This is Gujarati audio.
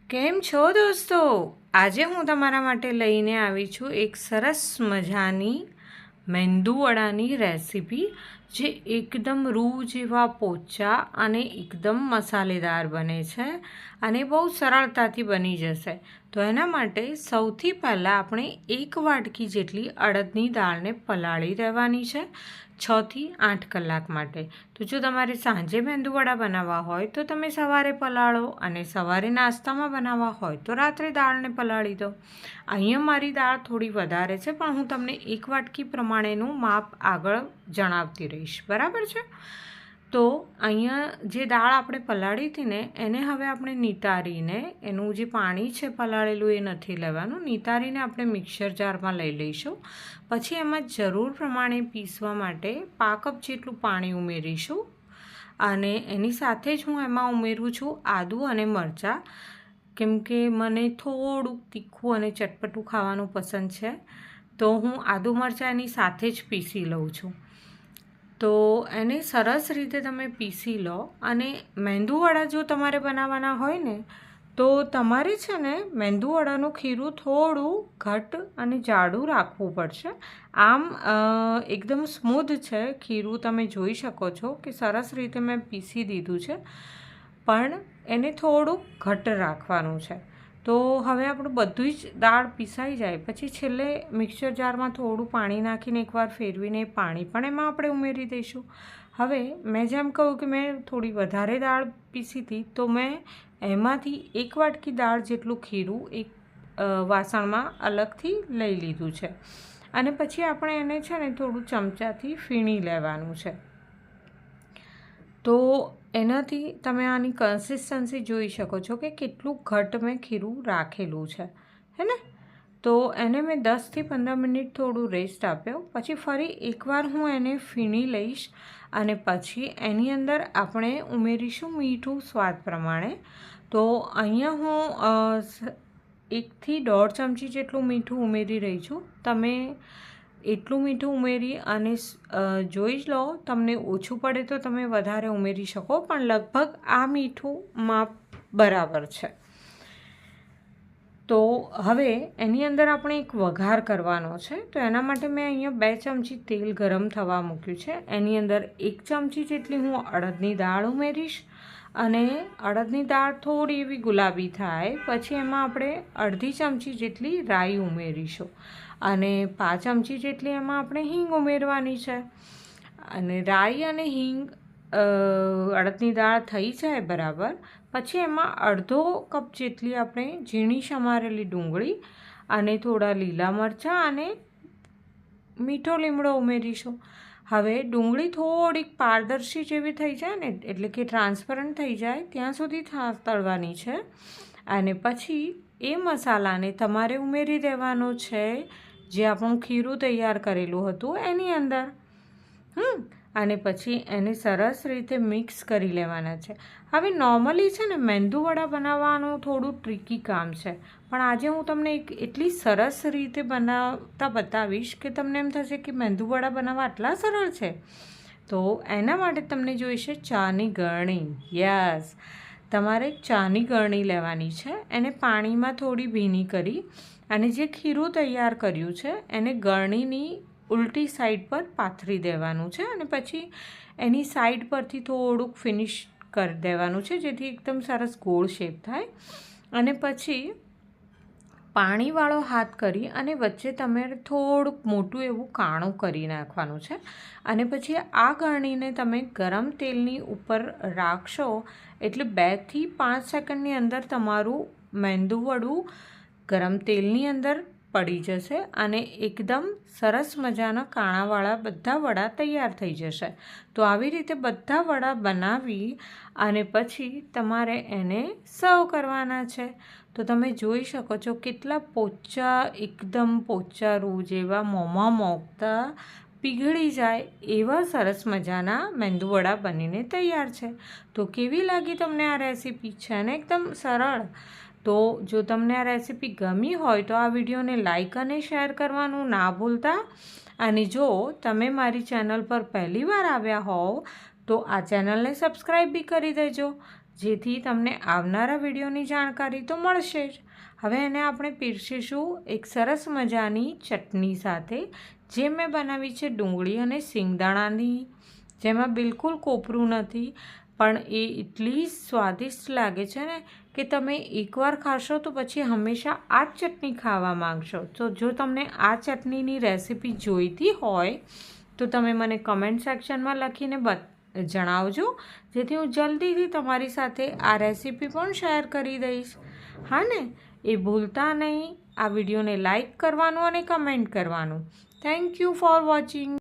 કેમ છો દોસ્તો? આજે હું તમારા માટે લઈને આવી છું એક સરસ મજાની મેંદુવડાની રેસીપી, જે એકદમ રૂ જેવા પોચા અને એકદમ મસાલેદાર બને છે અને બહુ સરળતાથી બની જશે. તો એના માટે સૌથી પહેલાં આપણે 1 વાટકી જેટલી અડદની દાળને પલાળી દેવાની છે 6 થી 8 કલાક માટે. તો જો તમારે સાંજે મેંદુવડા બનાવવા હોય તો તમે સવારે પલાળો, અને સવારે નાસ્તામાં બનાવવા હોય તો રાત્રે દાળને પલાળી દો. અહીંયા મારી દાળ થોડી વધારે છે, પણ હું તમને 1 વાટકી પ્રમાણેનું માપ આગળ જણાવતી રહીશ, બરાબર છે? તો અહીંયા જે દાળ આપણે પલાળી હતી ને, એને હવે આપણે નિતારીને, એનું જે પાણી છે પલાળેલું એ નથી લેવાનું, નિતારીને આપણે મિક્સર જારમાં લઈ લઈશું. પછી એમાં જરૂર પ્રમાણે પીસવા માટે 1/2 કપ જેટલું પાણી ઉમેરીશું, અને એની સાથે જ હું એમાં ઉમેરું છું આદું અને મરચાં, કેમ કે મને થોડુંક તીખું અને ચટપટું ખાવાનું પસંદ છે, તો હું આદું મરચાં એની સાથે જ પીસી લઉં છું. તો એને સરસ રીતે તમે પીસી લો. અને મેંદુવડા જો તમારે બનાવવાના હોય ને, તો તમારે છે ને મેંદુવડાનું ખીરું થોડું ઘટ અને જાડું રાખવું પડશે. આમ એકદમ સ્મૂધ છે ખીરું, તમે જોઈ શકો છો કે સરસ રીતે મેં પીસી દીધું છે, પણ એને થોડું ઘટ રાખવાનું છે. તો હવે આપણું બધું જ દાળ પીસાઈ જાય પછી છેલ્લે મિક્સર જારમાં થોડું પાણી નાખીને એકવાર ફેરવીને પાણી પણ એમાં આપણે ઉમેરી દઈશું. હવે મેં જેમ કહ્યું કે મેં થોડી વધારે દાળ પીસી હતી, તો મેં એમાંથી 1 વાટકી દાળ જેટલું ખીરું એક વાસણમાં અલગથી લઈ લીધું છે, અને પછી આપણે એને છે ને થોડું ચમચાથી ફીણી લેવાનું છે. તો એનાથી તમે આની કન્સિસ્ટન્સી જોઈ શકો છો કે કેટલું ઘટ મેં ખીરું રાખેલું છે, હે ને? તો એને મેં 10થી 15 મિનિટ થોડું રેસ્ટ આપ્યો, પછી ફરી એકવાર હું એને ફીણી લઈશ, અને પછી એની અંદર આપણે ઉમેરીશું મીઠું સ્વાદ પ્રમાણે. તો અહીંયા હું 1 થી 1.5 ચમચી જેટલું મીઠું ઉમેરી રહી છું. તમે એટલું મીઠું ઉમેરી અને જોઈ લો, તમને ઓછું પડે તો તમે વધારે ઉમેરી શકો, પણ લગભગ આ મીઠું માપ બરાબર છે. તો હવે એની અંદર આપણે એક વઘાર કરવાનો છે. તો એના માટે મેં અહીંયા 2 ચમચી તેલ ગરમ થવા મૂક્યું છે. એની અંદર 1 ચમચી જેટલી હું અડદની દાળ ઉમેરીશ, અને અડદની દાળ થોડી એવી ગુલાબી થાય પછી એમાં આપણે અડધી ચમચી જેટલી રાઈ ઉમેરીશું, અને 5 ચમચી જેટલી એમાં આપણે હિંગ ઉમેરવાની છે. અને રાઈ અને હિંગ અડદની દાળ થઈ જાય બરાબર, પછી એમાં અડધો કપ જેટલી આપણે ઝીણી સમારેલી ડુંગળી અને થોડા લીલા મરચાં અને મીઠો લીમડો ઉમેરીશું. હવે ડુંગળી થોડીક પારદર્શી જેવી થઈ જાય ને, એટલે કે ટ્રાન્સપરન્ટ થઈ જાય ત્યાં સુધી તળવાની છે, અને પછી એ મસાલાને તમારે ઉમેરી દેવાનો છે જે આપણું ખીરું તૈયાર કરેલું હતું એની અંદર. અને પછી એને સરસ રીતે મિક્સ કરી લેવાના છે. હવે નોર્મલી છે ને મેંદુવડા બનાવવાનું થોડું ટ્રિકી કામ છે, પણ આજે હું તમને એટલી સરસ રીતે બનાવતા બતાવીશ કે તમને એમ થશે કે મેંદુવડા બનાવવા આટલા સરળ છે. તો એના માટે તમને જોઈશે ચાની ગળણી. યસ, તમારે ચાની ગળણી લેવાની છે. એને પાણીમાં થોડી ભીની કરી અને જે ખીરું તૈયાર કર્યું છે એને ગળણીની ઉલટી સાઈડ પર પાથરી દેવાનું છે, અને પછી એની સાઈડ પરથી થોડુંક ફિનિશ કરી દેવાનું છે, જેથી એકદમ સરસ ગોળ શેપ થાય. અને પછી પાણીવાળો હાથ કરી અને વચ્ચે તમારે થોડુંક મોટું એવું કાણું કરી નાખવાનું છે, અને પછી આ ગળણીને તમે ગરમ તેલની ઉપર રાખશો એટલે 2 થી 5 સેકન્ડની અંદર તમારું મેંદુવડું ગરમ તેલની અંદર પડી જશે, અને એકદમ સરસ મજાના કાણાવાળા બધા વડા તૈયાર થઈ જશે. તો આવી રીતે બધા વડા બનાવી અને પછી તમારે એને સર્વ કરવાના છે. તો તમે જોઈ શકો છો કેટલા પોચા, એકદમ પોચા રૂ જેવા, મોંમાં મોકતા પીગળી જાય એવા સરસ મજાના મેંદુવડા બનીને તૈયાર છે. તો કેવી લાગી તમને આ રેસીપી? છે ને એકદમ સરળ. તો જો તમને આ રેસીપી ગમી હોય તો આ વિડીયોને લાઈક અને શેર કરવાનું ના ભૂલતા. અને જો તમે મારી ચેનલ પર પહેલીવાર આવ્યા હોવ તો આ ચેનલને સબસ્ક્રાઈબ બી કરી દેજો, જેથી તમને આવનારા વિડીયોની જાણકારી તો મળશે જ. હવે એને આપણે પીરસીશું એક સરસ મજાની ચટણી સાથે, જે મેં બનાવી છે ડુંગળી અને સિંગદાણાની, જેમાં બિલકુલ કોપરું નથી, પણ એ એટલી સ્વાદિષ્ટ લાગે છે ને કે તમે એકવાર ખાશો તો પછી હંમેશા આ જ ચટણી ખાવા માંગશો. તો જો તમને આ ચટણીની રેસીપી જોઈતી હોય તો તમે મને કમેન્ટ સેક્શનમાં લખીને જણાવજો, જેથી હું જલ્દીથી તમારી સાથે આ રેસીપી પણ શેર કરી દઈશ. હા ને, એ ભૂલતા નહીં આ વિડીયોને લાઈક કરવાનું અને કમેન્ટ કરવાનું. Thank you for watching.